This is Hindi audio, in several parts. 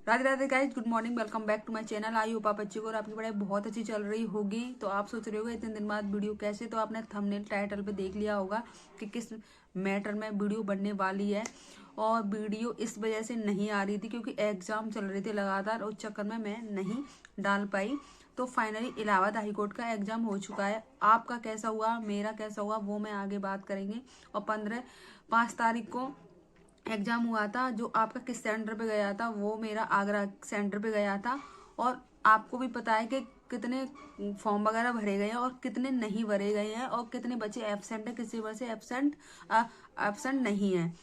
Radhe Radhe guys, good morning, welcome back to my channel. I hope आप अच्छी को और आपकी पढ़ाई बहुत अच्छी चल रही होगी। तो आप सोच रहे होगे इतने दिन बाद वीडियो कैसे, तो आपने थंबनेल टाइटल पे देख लिया होगा कि किस मैटर में वीडियो बनने वाली है। और वीडियो इस वजह से नहीं आ रही थी क्योंकि एग्जाम चल रहे थे लगातार, उस चक्कर में मैं नहीं डाल पाई। तो फाइनली इलाहाबाद हाईकोर्ट का एग्जाम हो चुका है। आपका कैसा हुआ, मेरा कैसा हुआ, वो मैं आगे बात करेंगे। और 5 तारीख को एग्जाम हुआ था। जो आपका किस सेंटर पे गया था, वो मेरा आगरा सेंटर पे गया था। और आपको भी पता है कि कितने फॉर्म वगैरह भरे गए हैं और कितने नहीं भरे गए हैं और कितने बच्चे एब्सेंट है, किसी वजह से एब्सेंट नहीं है।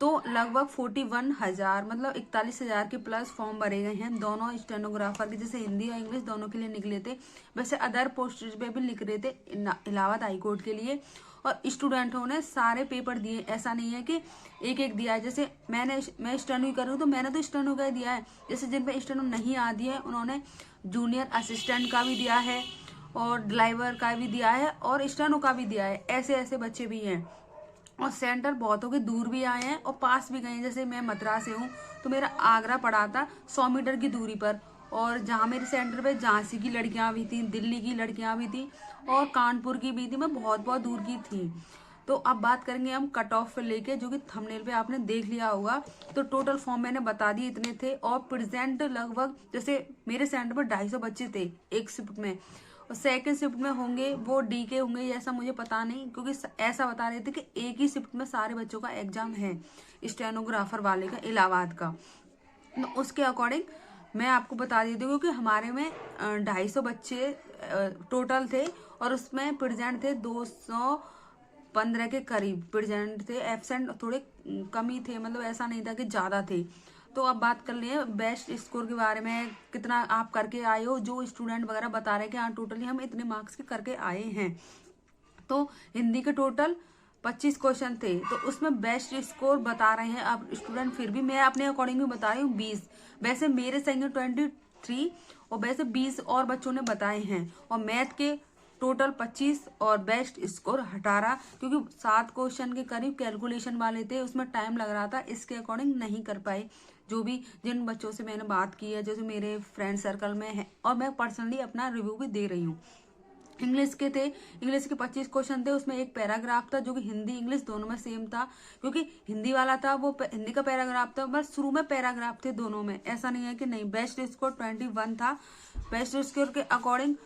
तो लगभग 41,000 मतलब 41,000 के प्लस फॉर्म भरे गए हैं। दोनों स्टेनोग्राफर के, जैसे हिंदी और इंग्लिश दोनों के लिए निकले थे। वैसे अदर पोस्ट पे भी लिख रहे थे इलाहाबाद हाईकोर्ट के लिए। और स्टूडेंटों ने सारे पेपर दिए, ऐसा नहीं है कि एक एक दिया है। जैसे मैं स्टेनो ही कर रही हूँ तो मैंने तो स्टेनो का ही दिया है। जैसे जिन पे स्टेनो नहीं आती है उन्होंने जूनियर असिस्टेंट का भी दिया है और ड्राइवर का भी दिया है और स्टेनो का भी दिया है। ऐसे ऐसे बच्चे भी हैं। और सेंटर बहुतों के दूर भी आए हैं और पास भी गए हैं। जैसे मैं मथुरा से हूँ तो मेरा आगरा पड़ा था 100 मीटर की दूरी पर। और जहाँ मेरे सेंटर पे झांसी की लड़कियां भी थी, दिल्ली की लड़कियां भी थी और कानपुर की भी थी। मैं बहुत बहुत दूर की थी। तो अब बात करेंगे हम कट ऑफ लेके, जो कि थंबनेल पे आपने देख लिया होगा। तो टोटल फॉर्म मैंने बता दिए इतने थे। और प्रेजेंट लगभग, जैसे मेरे सेंटर पर 250 बच्चे थे एक शिफ्ट में, और सेकंड शिफ्ट में होंगे वो डी के होंगे, ऐसा मुझे पता नहीं, क्योंकि ऐसा बता रहे थे कि एक ही शिफ्ट में सारे बच्चों का एग्जाम है, स्टेनोग्राफर वाले का, इलाहाबाद का। तो उसके अकॉर्डिंग मैं आपको बता देती हूँ कि हमारे में 250 बच्चे टोटल थे और उसमें प्रेजेंट थे 215 के करीब प्रेजेंट थे। एब्सेंट थोड़े कम ही थे, मतलब ऐसा नहीं था कि ज़्यादा थे। तो अब बात कर लिए बेस्ट स्कोर के बारे में, कितना आप करके आए हो। जो स्टूडेंट वगैरह बता रहे कि हाँ टोटली हम इतने मार्क्स के करके आए हैं। तो हिंदी के टोटल 25 क्वेश्चन थे, तो उसमें बेस्ट स्कोर बता रहे हैं अब स्टूडेंट, फिर भी मैं अपने अकॉर्डिंग भी बता रही हूँ 20। वैसे मेरे संग 23 और वैसे 20 और बच्चों ने बताए हैं। और मैथ के टोटल 25 और बेस्ट स्कोर 18, क्योंकि 7 क्वेश्चन के करीब कैलकुलेशन वाले थे, उसमें टाइम लग रहा था, इसके अकॉर्डिंग नहीं कर पाए। जो भी जिन बच्चों से मैंने बात की है, जैसे मेरे फ्रेंड सर्कल में है, और मैं पर्सनली अपना रिव्यू भी दे रही हूँ। इंग्लिश के थे, इंग्लिश के 25 क्वेश्चन थे, उसमें एक पैराग्राफ था जो कि हिंदी इंग्लिश दोनों में सेम था। क्योंकि हिंदी वाला था वो हिंदी का पैराग्राफ था, बस शुरू में पैराग्राफ थे दोनों में, ऐसा नहीं है कि नहीं। बेस्ट स्कोर 21 था। बेस्ट स्कोर के अकॉर्डिंग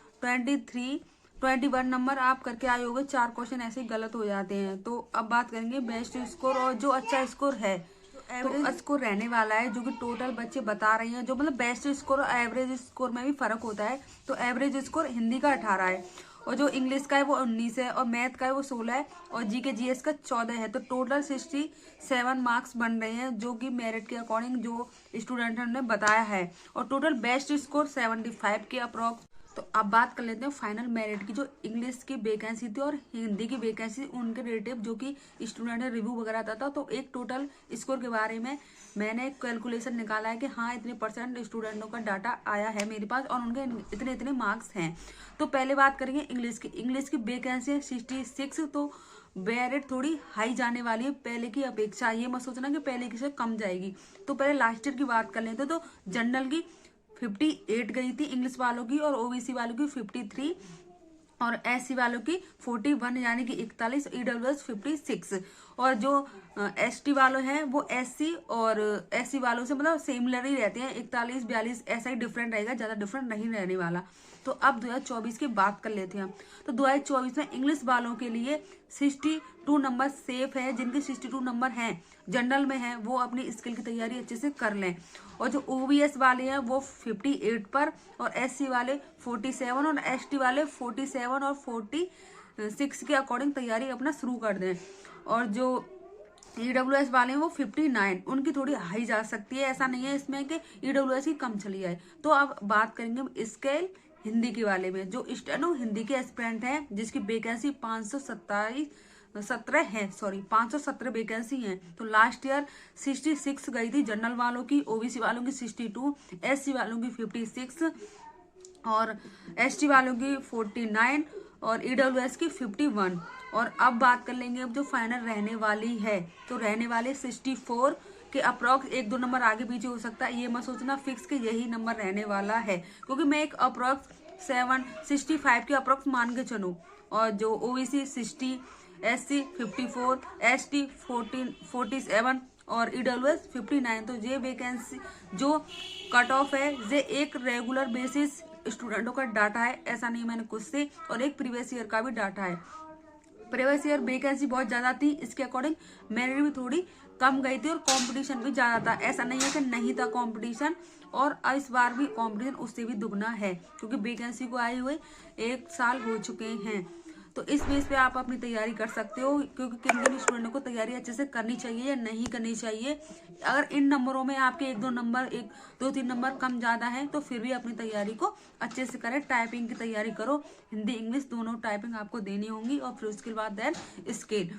21 नंबर आप करके आए होगे। 4 क्वेश्चन ऐसे ही गलत हो जाते हैं। तो अब बात करेंगे बेस्ट स्कोर और जो अच्छा स्कोर है, तो स्कोर रहने वाला है, जो कि टोटल बच्चे बता रहे हैं। जो मतलब बेस्ट स्कोर और एवरेज स्कोर में भी फर्क होता है। तो एवरेज स्कोर हिंदी का 18 है और जो इंग्लिश का है वो 19 है और मैथ का है वो 16 है और जी के जीएस का 14 है। तो टोटल 67 मार्क्स बन रहे हैं, जो कि मेरिट के अकॉर्डिंग जो स्टूडेंट ने बताया है। और टोटल बेस्ट स्कोर 75 के अप्रॉक्स। तो अब बात कर लेते हैं फाइनल मेरिट की। जो इंग्लिश की वैकेंसी थी और हिंदी की वैकेंसी, उनके रिलेटिव जो कि स्टूडेंट ने रिव्यू वगैरह था। तो एक टोटल स्कोर के बारे में मैंने कैलकुलेशन निकाला है कि हाँ इतने परसेंट स्टूडेंटों का डाटा आया है मेरे पास और उनके इतने इतने मार्क्स हैं। तो पहले बात करेंगे इंग्लिश की। इंग्लिश की वैकेंसी है 66। तो मेरिट थोड़ी हाई जाने वाली है पहले की अपेक्षा। ये मत सोचना कि पहले की से कम जाएगी। तो पहले लास्ट ईयर की बात कर लेते तो जनरल की 58 गई थी इंग्लिश वालों की, और ओबीसी वालों की 53 और एससी वालों की 41 यानी कि 41, ईडब्ल्यूएस 56। और जो एसटी वालों हैं वो एससी और एससी वालों से मतलब सिमिलर ही रहते हैं, 41 42 ऐसा ही डिफरेंट रहेगा, ज्यादा डिफरेंट नहीं रहने वाला। तो अब 2024 की बात कर लेते हैं हम। तो 2024 में इंग्लिश वालों के लिए 62 नंबर सेफ है। जिनके 62 नंबर हैं, जनरल में है, वो अपनी स्किल की तैयारी अच्छे से कर लें। और जो ओबीएस वाले हैं वो 58 पर और एससी वाले 47 और एसटी वाले 47 और 46 के अकॉर्डिंग तैयारी अपना शुरू कर दें। और जो ईडब्ल्यूएस वाले हैं वो 59, उनकी थोड़ी हाई जा सकती है, ऐसा नहीं है इसमें कि ईडब्ल्यूएस की कम चली जाए। तो अब बात करेंगे हम स्केल हिंदी के वाले में। जो स्टेनो हिंदी के एस्पिरेंट हैं जिसकी वैकेंसी 517 वैकेंसी हैं। तो लास्ट ईयर 66 गई थी जनरल वालों की, ओबीसी वालों की 62, एससी वालों की 56 और एसटी वालों की 49 और ईडब्ल्यूएस की 51। और अब बात कर लेंगे अब जो फाइनल रहने वाली है, तो रहने वाले 64 कि अप्रॉक्स 1-2 नंबर आगे पीछे हो सकता है, ये मत सोचना फिक्स कि यही नंबर रहने वाला है, क्योंकि मैं एक अप्रॉक्स 765 के अप्रॉक्स मान के चलूँ, और जो ओबीसी 60, SC 54, ST 47 और ईडब्ल्यूएस 59, तो ये वैकेंसी जो कट ऑफ है ये एक रेगुलर बेसिस स्टूडेंटों का डाटा है, ऐसा नहीं मैंने कुछ से, और एक प्रीवियस ईयर का भी डाटा है। प्रीवियस ईयर वैकेंसी बहुत ज्यादा थी, इसके अकॉर्डिंग मेरिट भी थोड़ी कम गई थी और कंपटीशन भी ज्यादा था। ऐसा नहीं है कि नहीं था कंपटीशन, और इस बार भी कंपटीशन उससे भी दुगना है, क्योंकि वैकेंसी को आए हुए 1 साल हो चुके हैं। तो इस बेस पे आप अपनी तैयारी कर सकते हो, क्योंकि किन किन स्टूडेंट को तैयारी अच्छे से करनी चाहिए या नहीं करनी चाहिए। अगर इन नंबरों में आपके 1-2 नंबर, 1-2-3 नंबर कम ज्यादा है, तो फिर भी अपनी तैयारी को अच्छे से करें। टाइपिंग की तैयारी करो, हिंदी इंग्लिश दोनों टाइपिंग आपको देनी होंगी, और फिर उसके बाद then scale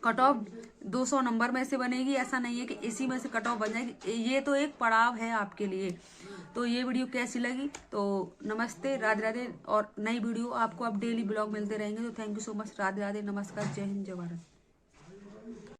cut off 200 number में से बनेगी। ऐसा नहीं है कि इसी में से कट ऑफ बन जाएगी, ये तो एक पड़ाव है आपके लिए। तो ये वीडियो कैसी लगी, तो नमस्ते, राधे राधे, और नई वीडियो आपको अब डेली ब्लॉग मिलते रहेंगे। तो thank you so much, Radhe Radhe, नमस्कार, जय हिंद, जय भारत।